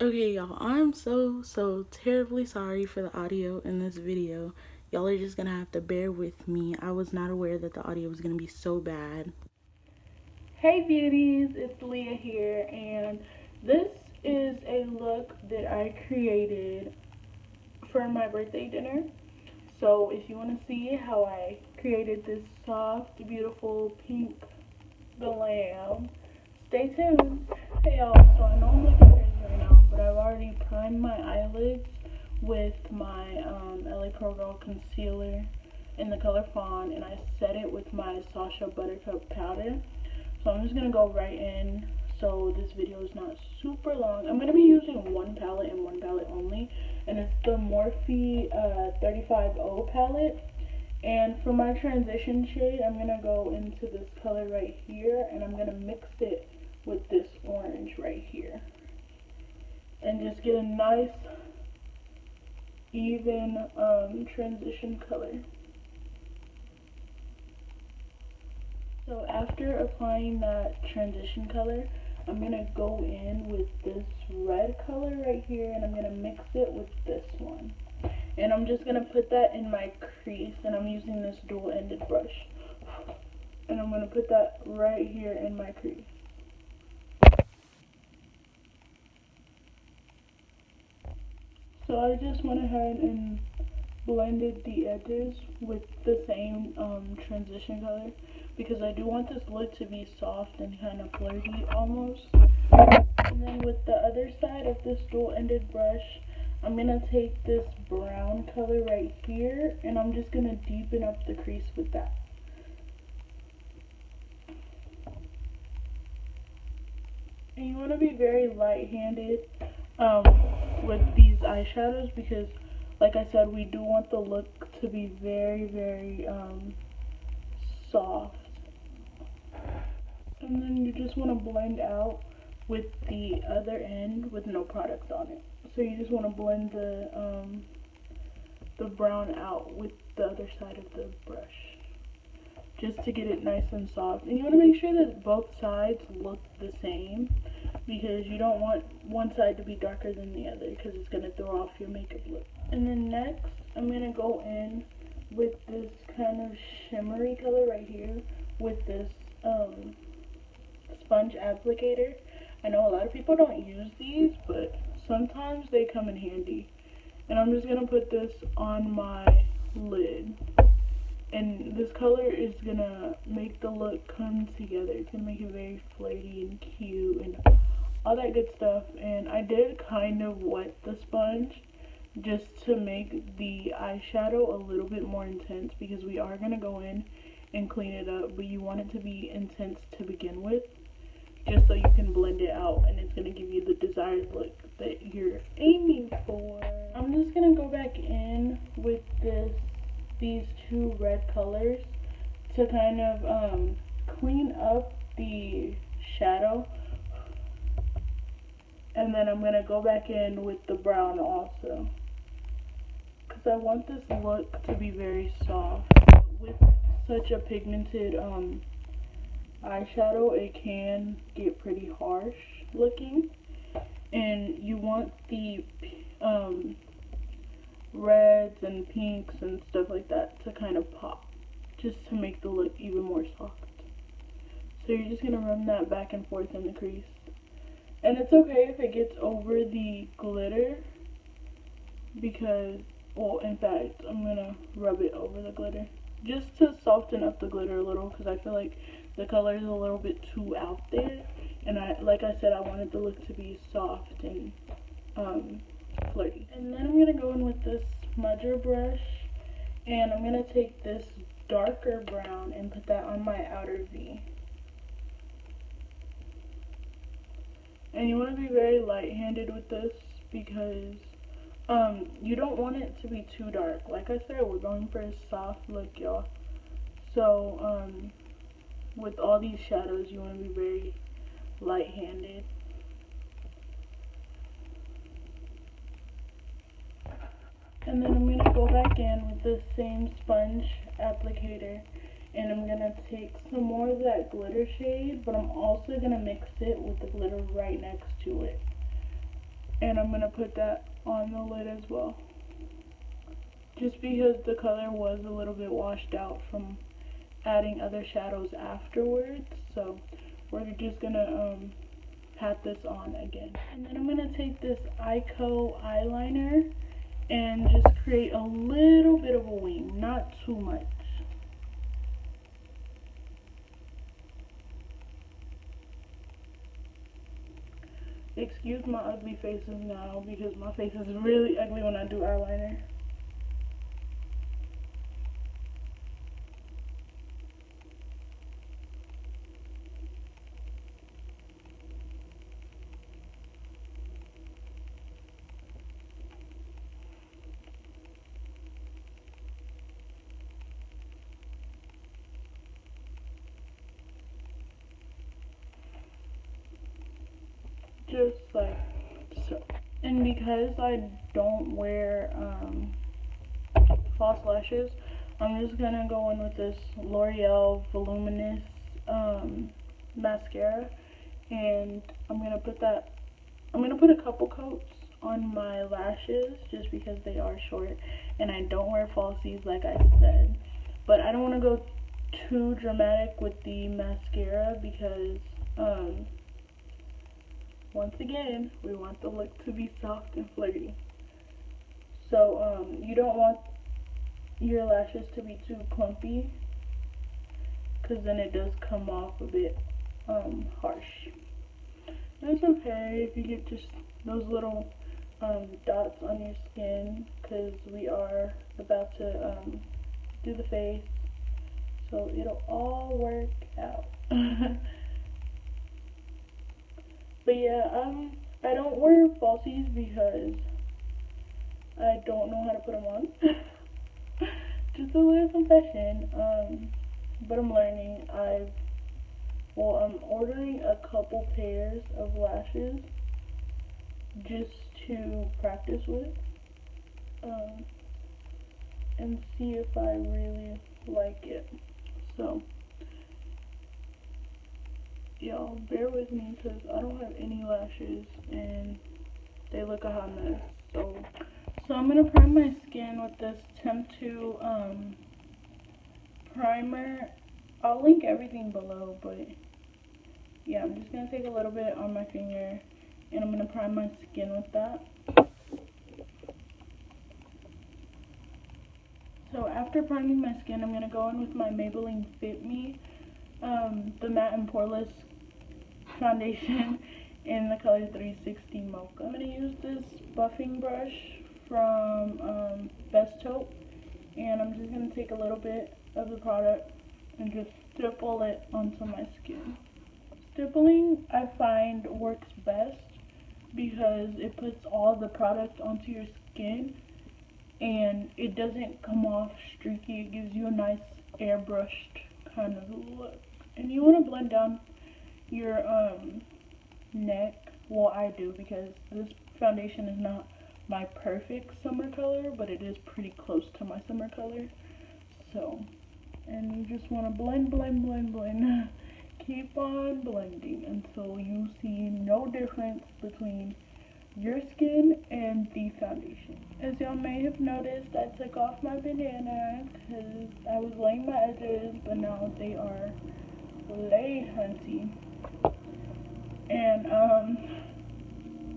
Okay, y'all, I'm so terribly sorry for the audio in this video. Y'all are just gonna have to bear with me. I was not aware that the audio was gonna be so bad. Hey beauties, it's Leah here, and this is a look that I created for my birthday dinner. So if you want to see how I created this soft, beautiful pink glam, stay tuned. Hey y'all, so I know I'm looking crazy right now, but I've already primed my eyelids with my LA Pro concealer in the color Fawn, and I set it with my Sacha Buttercup powder. So I'm just going to go right in so this video is not super long. I'm going to be using one palette and one palette only, and it's the Morphe 35O palette. And for my transition shade, I'm going to go into this color right here, and I'm going to mix it with this orange right here. And just get a nice, even transition color. So after applying that transition color, I'm going to go in with this red color right here, and I'm going to mix it with this one. And I'm just going to put that in my crease, and I'm using this dual-ended brush. And I'm going to put that right here in my crease. So I just went ahead and blended the edges with the same transition color, because I do want this look to be soft and kind of flirty almost. And then with the other side of this dual-ended brush, I'm going to take this brown color right here, and I'm just going to deepen up the crease with that. And you want to be very light-handed with these eyeshadows, because like I said, we do want the look to be very soft. And then you just want to blend out with the other end with no product on it. So you just want to blend the brown out with the other side of the brush, just to get it nice and soft. And you want to make sure that both sides look the same, because you don't want one side to be darker than the other, because it's going to throw off your makeup look. And then next, I'm going to go in with this kind of shimmery color right here with this sponge applicator. I know a lot of people don't use these, but sometimes they come in handy. And I'm just going to put this on my lid. And this color is going to make the look come together. It's going to make it very flirty and cute and all that good stuff. And I did kind of wet the sponge just to make the eyeshadow a little bit more intense, because we are going to go in and clean it up, but you want it to be intense to begin with, just so you can blend it out, and it's going to give you the desired look that you're aiming for. I'm just going to go back in with these two red colors to kind of clean up the shadow, and then I'm going to go back in with the brown also, because I want this look to be very soft. With such a pigmented eyeshadow, it can get pretty harsh looking, and you want the reds and pinks and stuff like that to kind of pop, just to make the look even more soft. So you're just going to run that back and forth in the crease. And it's okay if it gets over the glitter, because, well, in fact, I'm going to rub it over the glitter just to soften up the glitter a little, because I feel like the color is a little bit too out there, and like I said, I wanted the look to be soft and flirty. And then I'm going to go in with this smudger brush, and I'm going to take this darker brown and put that on my outer V. And you want to be very light-handed with this, because you don't want it to be too dark. Like I said, we're going for a soft look, y'all. So with all these shadows, you want to be very light-handed. And then I'm going to go back in with the same sponge applicator, and I'm going to take some more of that glitter shade, but I'm also going to mix it with the glitter right next to it. And I'm going to put that on the lid as well. Just because the color was a little bit washed out from adding other shadows afterwards. So we're just going to pat this on again. And then I'm going to take this Eyeco eyeliner and just create a little bit of a wing, not too much. Excuse my ugly faces now because my face is really ugly when I do eyeliner. Just like so. And because I don't wear false lashes, I'm just gonna go in with this Loreal Voluminous mascara, and I'm gonna put a couple coats on my lashes just because they are short and I don't wear falsies like I said. But I don't want to go too dramatic with the mascara because once again, we want the look to be soft and flirty. So, you don't want your lashes to be too clumpy, because then it does come off a bit harsh. That's okay if you get just those little dots on your skin, because we are about to do the face, so it'll all work out. But yeah, I don't wear falsies because I don't know how to put them on. Just a little confession. But I'm learning. I'm ordering a couple pairs of lashes just to practice with, and see if I really like it. So y'all bear with me because I don't have any lashes and they look a hot mess. So I'm gonna prime my skin with this Tempt Primer. I'll link everything below, but yeah, I'm just gonna take a little bit on my finger and I'm gonna prime my skin with that. So after priming my skin, I'm gonna go in with my Maybelline Fit Me, the matte and poreless foundation in the color 360 Mocha. I'm going to use this buffing brush from Best Hope, and I'm just going to take a little bit of the product and just stipple it onto my skin. Stippling, I find, works best because it puts all the product onto your skin and it doesn't come off streaky. It gives you a nice airbrushed kind of look. And you want to blend down your neck. Well, I do, because this foundation is not my perfect summer color, but it is pretty close to my summer color. So, and you just want to blend, blend, blend, blend. Keep on blending until you see no difference between your skin and the foundation. As y'all may have noticed, I took off my bandana because I was laying my edges, but now they are laid, hunty. And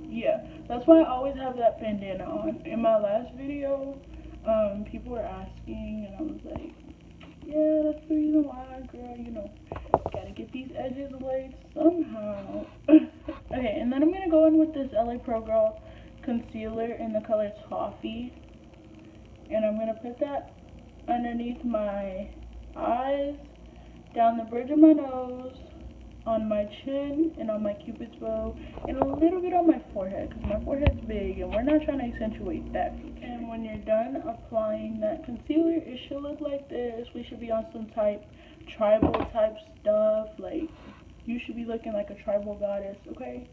yeah, that's why I always have that bandana on. In my last video, people were asking, and I was like, yeah, that's the reason why, girl, you know, gotta get these edges laid somehow. Okay, and then I'm gonna go in with this LA Pro Girl concealer in the color Toffee, and I'm gonna put that underneath my eyes, down the bridge of my nose, on my chin, and on my cupid's bow, and a little bit on my forehead, because my forehead's big and we're not trying to accentuate that. And when you're done applying that concealer, it should look like this. We should be on some tribal type stuff. Like, you should be looking like a tribal goddess, okay?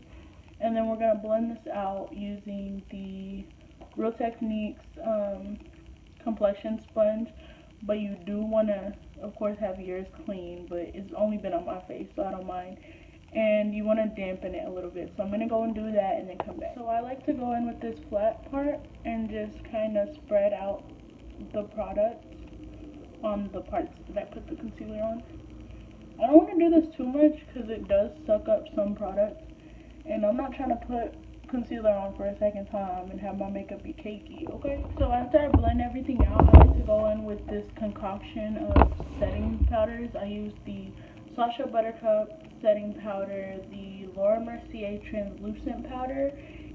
And then we're going to blend this out using the Real Techniques complexion sponge. But you do want to, of course, have yours clean, but it's only been on my face, so I don't mind. and you want to dampen it a little bit. So I'm going to go and do that and then come back. So I like to go in with this flat part and just kind of spread out the product on the parts that I put the concealer on. I don't want to do this too much because it does suck up some product, and I'm not trying to put concealer on for a second time and have my makeup be cakey, okay? So after I blend everything out, I like to go in with this concoction of setting powders. I use the Sacha Buttercup setting powder, the Mercier translucent powder,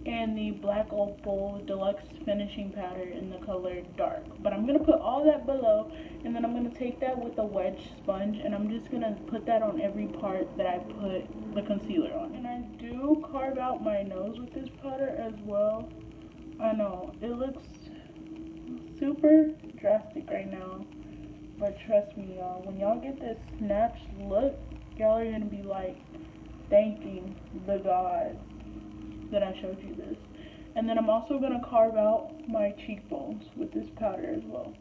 and the Black Opal Deluxe finishing powder in the color dark. But I'm going to put all that below, and then I'm going to take that with a wedge sponge, and I'm just going to put that on every part that I put the concealer on. And I do carve out my nose with this powder as well. I know, it looks super drastic right now, but trust me, y'all, when y'all get this snatched look, y'all are going to be like thanking the gods that I showed you this. And then I'm also going to carve out my cheekbones with this powder as well.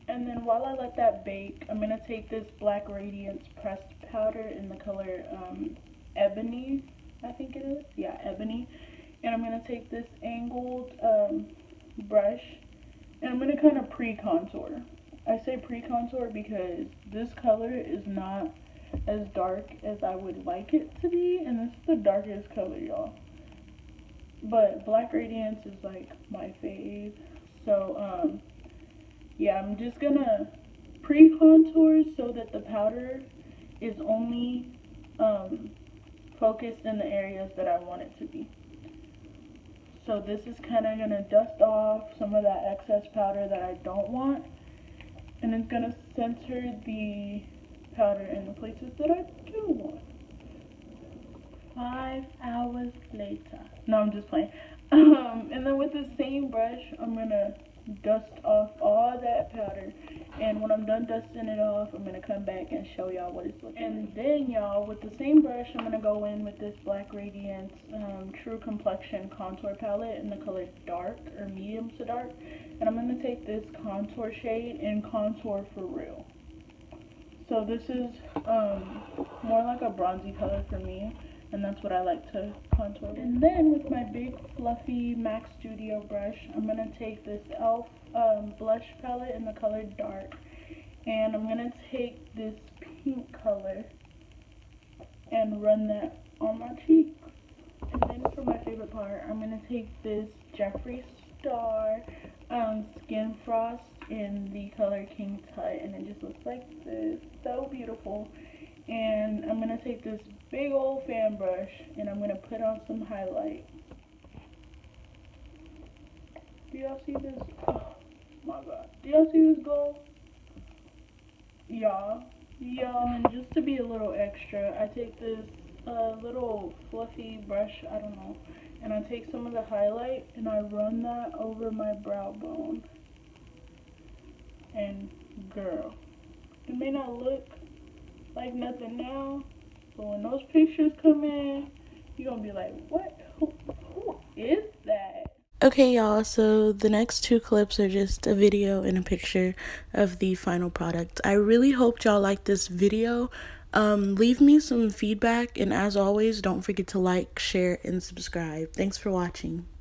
And then while I let that bake, I'm going to take this Black Radiance pressed powder in the color Ebony, I think it is. Yeah, Ebony. And I'm going to take this angled brush, and I'm going to kind of pre-contour. I say pre-contour because this color is not as dark as I would like it to be, and this is the darkest color, y'all. But Black Radiance is like my fave. So yeah, I'm just gonna pre-contour so that the powder is only focused in the areas that I want it to be. So this is kind of gonna dust off some of that excess powder that I don't want, and it's gonna center the powder in the places that I do want. 5 hours later. No, I'm just playing. And then with the same brush, I'm gonna dust off all that powder, and when I'm done dusting it off, I'm gonna come back and show y'all what it's looking like. And then y'all, with the same brush, I'm gonna go in with this Black Radiance True Complexion contour palette in the color dark or medium to dark, and I'm gonna take this contour shade and contour for real. So this is more like a bronzy color for me, and that's what I like to contour. And then with my big fluffy MAC Studio brush, I'm going to take this e.l.f. Blush palette in the color dark, and I'm going to take this pink color and run that on my cheek. And then for my favorite part, I'm going to take this Jefree Star Skin Frost in the color King Tut, and it just looks like this. So beautiful. And I'm going to take this big old fan brush, and I'm going to put on some highlight. Do y'all see this? Oh my god. Do y'all see this gold? Y'all. And just to be a little extra, I take this little fluffy brush, I don't know, and I take some of the highlight and I run that over my brow bone. And girl, it may not look like nothing now, but when those pictures come in, you're gonna be like, what? Who is that? Okay, y'all, so the next 2 clips are just a video and a picture of the final product. I really hope y'all liked this video. Leave me some feedback, and as always, don't forget to like, share, and subscribe. Thanks for watching.